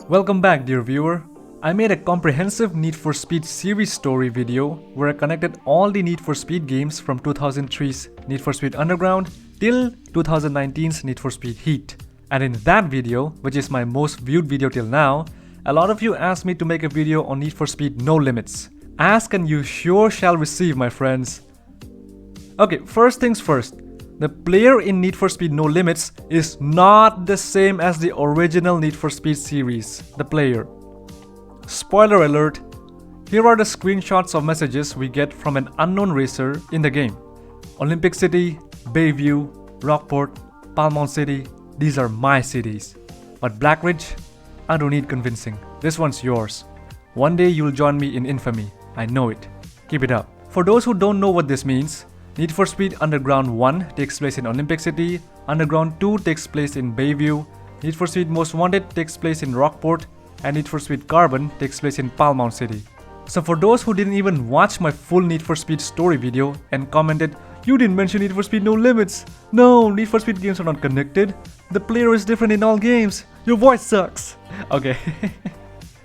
Welcome back, dear viewer. I made a comprehensive Need for Speed series story video where I connected all the Need for Speed games from 2003's Need for Speed Underground till 2019's Need for Speed Heat. And in that video, which is my most viewed video till now, a lot of you asked me to make a video on Need for Speed No Limits. Ask and you sure shall receive, my friends. Okay, first things first. The player in Need for Speed No Limits is not the same as the original Need for Speed series, the player. Spoiler alert, here are the screenshots of messages we get from an unknown racer in the game. Olympic City, Bayview, Rockport, Palmont City, these are my cities. But Black Ridge, I don't need convincing, this one's yours. One day you'll join me in infamy, I know it. Keep it up. For those who don't know what this means, Need for Speed Underground 1 takes place in Olympic City, Underground 2 takes place in Bayview, Need for Speed Most Wanted takes place in Rockport, and Need for Speed Carbon takes place in Palmont City. So for those who didn't even watch my full Need for Speed story video and commented, "You didn't mention Need for Speed No Limits. No, Need for Speed games are not connected. The player is different in all games. Your voice sucks." Okay.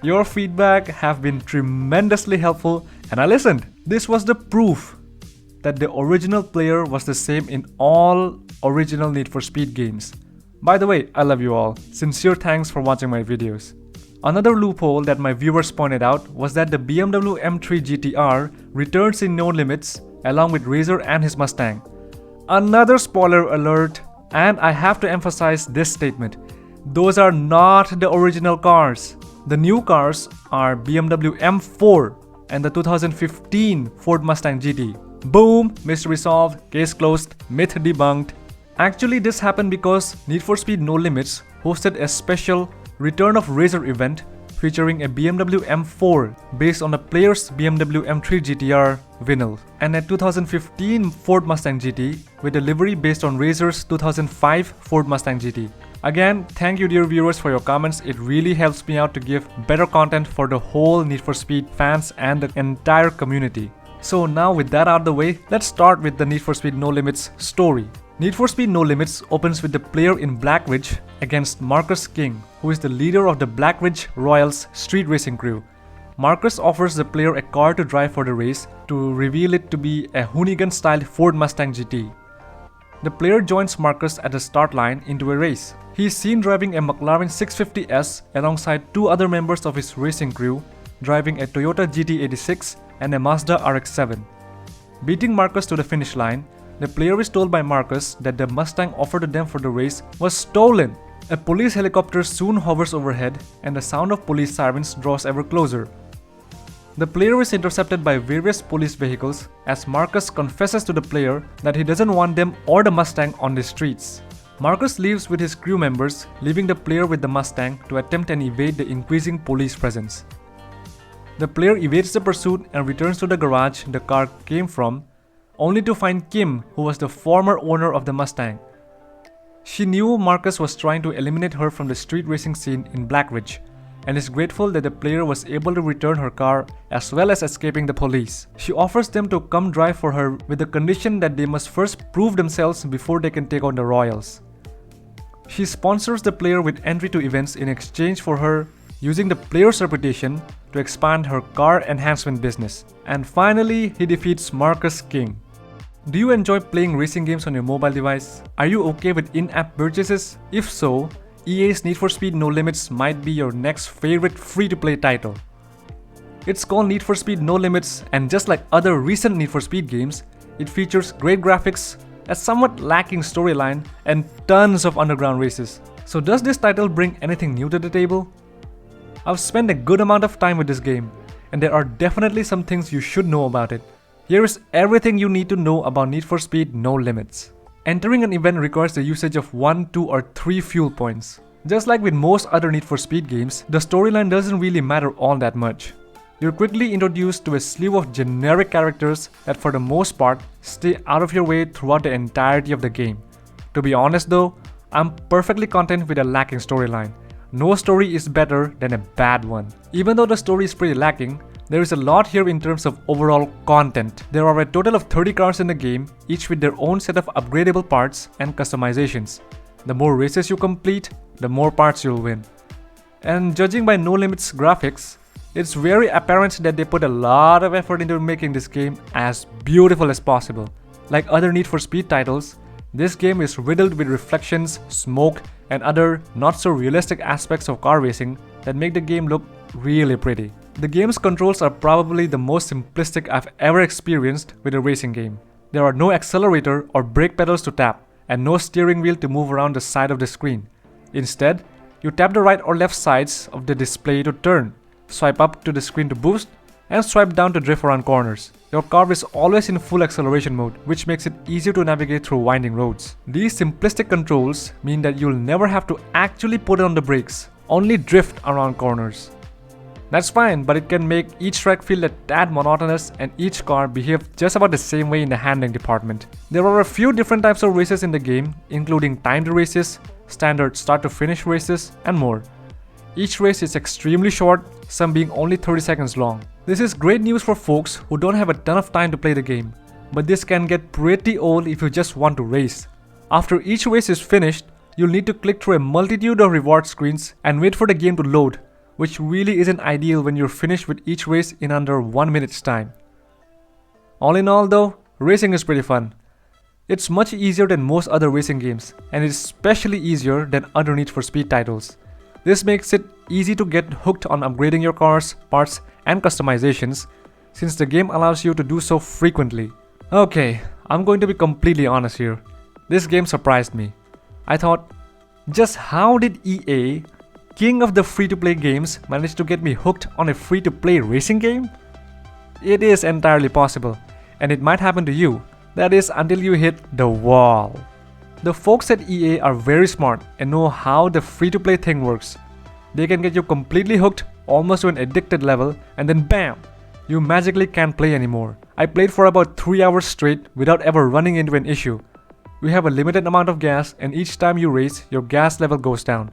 Your feedback have been tremendously helpful and I listened. This was the proof that the original player was the same in all original Need for Speed games. By the way, I love you all. Sincere thanks for watching my videos. Another loophole that my viewers pointed out was that the BMW M3 GTR returns in No Limits along with Razor and his Mustang. Another spoiler alert, and I have to emphasize this statement. Those are not the original cars. The new cars are BMW M4 and the 2015 Ford Mustang GT. Boom! Mystery solved, case closed, myth debunked. Actually, this happened because Need for Speed No Limits hosted a special Return of Razor event featuring a BMW M4 based on the player's BMW M3 GTR vinyl and a 2015 Ford Mustang GT with a livery based on Razor's 2005 Ford Mustang GT. Again, thank you dear viewers for your comments. It really helps me out to give better content for the whole Need for Speed fans and the entire community. So now with that out of the way, let's start with the Need for Speed No Limits story. Need for Speed No Limits opens with the player in Black Ridge against Marcus King, who is the leader of the Black Ridge Royals street racing crew. Marcus offers the player a car to drive for the race to reveal it to be a Hoonigan-styled Ford Mustang GT. The player joins Marcus at the start line into a race. He is seen driving a McLaren 650S alongside two other members of his racing crew, driving a Toyota GT86 and a Mazda RX-7. Beating Marcus to the finish line, the player is told by Marcus that the Mustang offered to them for the race was stolen. A police helicopter soon hovers overhead and the sound of police sirens draws ever closer. The player is intercepted by various police vehicles as Marcus confesses to the player that he doesn't want them or the Mustang on the streets. Marcus leaves with his crew members, leaving the player with the Mustang to attempt and evade the increasing police presence. The player evades the pursuit and returns to the garage the car came from, only to find Kim, who was the former owner of the Mustang. She knew Marcus was trying to eliminate her from the street racing scene in Black Ridge, and is grateful that the player was able to return her car as well as escaping the police. She offers them to come drive for her with the condition that they must first prove themselves before they can take on the Royals. She sponsors the player with entry to events in exchange for her using the player's reputation to expand her car enhancement business. And finally, he defeats Marcus King. Do you enjoy playing racing games on your mobile device? Are you okay with in-app purchases? If so, EA's Need for Speed No Limits might be your next favorite free-to-play title. It's called Need for Speed No Limits, and just like other recent Need for Speed games, it features great graphics, a somewhat lacking storyline, and tons of underground races. So does this title bring anything new to the table? I've spent a good amount of time with this game, and there are definitely some things you should know about it. Here is everything you need to know about Need for Speed No Limits. Entering an event requires the usage of 1, 2, or 3 fuel points. Just like with most other Need for Speed games, the storyline doesn't really matter all that much. You're quickly introduced to a slew of generic characters that for the most part stay out of your way throughout the entirety of the game. To be honest though, I'm perfectly content with a lacking storyline. No story is better than a bad one. Even though the story is pretty lacking, there is a lot here in terms of overall content. There are a total of 30 cars in the game, each with their own set of upgradable parts and customizations. The more races you complete, the more parts you'll win. And judging by No Limits graphics, it's very apparent that they put a lot of effort into making this game as beautiful as possible. Like other Need for Speed titles, this game is riddled with reflections, smoke, and other not-so-realistic aspects of car racing that make the game look really pretty. The game's controls are probably the most simplistic I've ever experienced with a racing game. There are no accelerator or brake pedals to tap, and no steering wheel to move around the side of the screen. Instead, you tap the right or left sides of the display to turn, swipe up to the screen to boost, and swipe down to drift around corners. Your car is always in full acceleration mode, which makes it easier to navigate through winding roads. These simplistic controls mean that you'll never have to actually put on the brakes, only drift around corners. That's fine, but it can make each track feel a tad monotonous and each car behave just about the same way in the handling department. There are a few different types of races in the game, including timed races, standard start to finish races, and more. Each race is extremely short, some being only 30 seconds long. This is great news for folks who don't have a ton of time to play the game, but this can get pretty old if you just want to race. After each race is finished, you'll need to click through a multitude of reward screens and wait for the game to load, which really isn't ideal when you're finished with each race in under 1 minute's time. All in all though, racing is pretty fun. It's much easier than most other racing games, and it's especially easier than other Need for Speed titles. This makes it easy to get hooked on upgrading your cars, parts, and customizations, since the game allows you to do so frequently. Okay, I'm going to be completely honest here. This game surprised me. I thought, just how did EA, king of the free-to-play games, manage to get me hooked on a free-to-play racing game? It is entirely possible, and it might happen to you. That is, until you hit the wall. The folks at EA are very smart and know how the free-to-play thing works. They can get you completely hooked, almost to an addicted level, and then BAM! You magically can't play anymore. I played for about 3 hours straight without ever running into an issue. You have a limited amount of gas, and each time you race, your gas level goes down.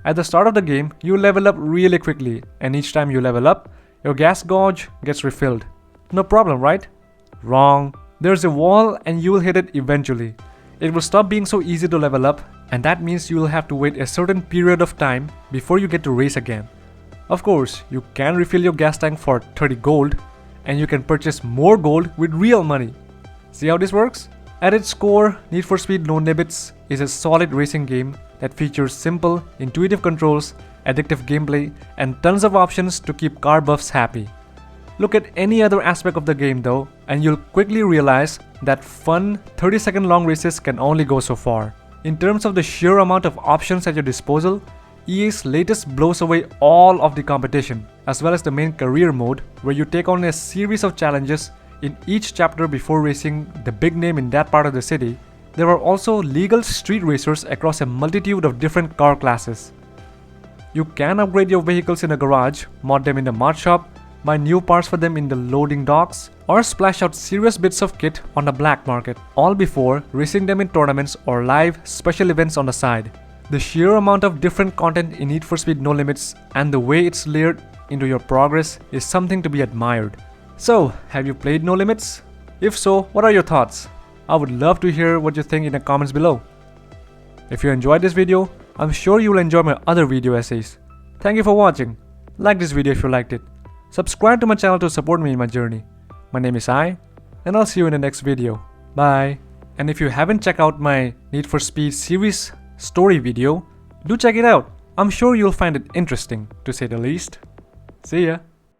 At the start of the game, you level up really quickly, and each time you level up, your gas gauge gets refilled. No problem, right? Wrong. There's a wall and you will hit it eventually. It will stop being so easy to level up, and that means you will have to wait a certain period of time before you get to race again. Of course, you can refill your gas tank for 30 gold, and you can purchase more gold with real money. See how this works? At its core, Need for Speed No Limits is a solid racing game that features simple, intuitive controls, addictive gameplay, and tons of options to keep car buffs happy. Look at any other aspect of the game though, and you'll quickly realize that fun 30-second long races can only go so far. In terms of the sheer amount of options at your disposal, EA's latest blows away all of the competition, as well as the main career mode, where you take on a series of challenges in each chapter before racing the big name in that part of the city. There are also legal street racers across a multitude of different car classes. You can upgrade your vehicles in a garage, mod them in the mod shop, buy new parts for them in the loading docks, or splash out serious bits of kit on the black market, all before racing them in tournaments or live special events on the side. The sheer amount of different content in Need for Speed No Limits and the way it's layered into your progress is something to be admired. So, have you played No Limits? If so, what are your thoughts? I would love to hear what you think in the comments below. If you enjoyed this video, I'm sure you will enjoy my other video essays. Thank you for watching. Like this video if you liked it. Subscribe to my channel to support me in my journey. My name is Ai, and I'll see you in the next video. Bye. And if you haven't checked out my Need for Speed series story video, do check it out. I'm sure you'll find it interesting, to say the least. See ya.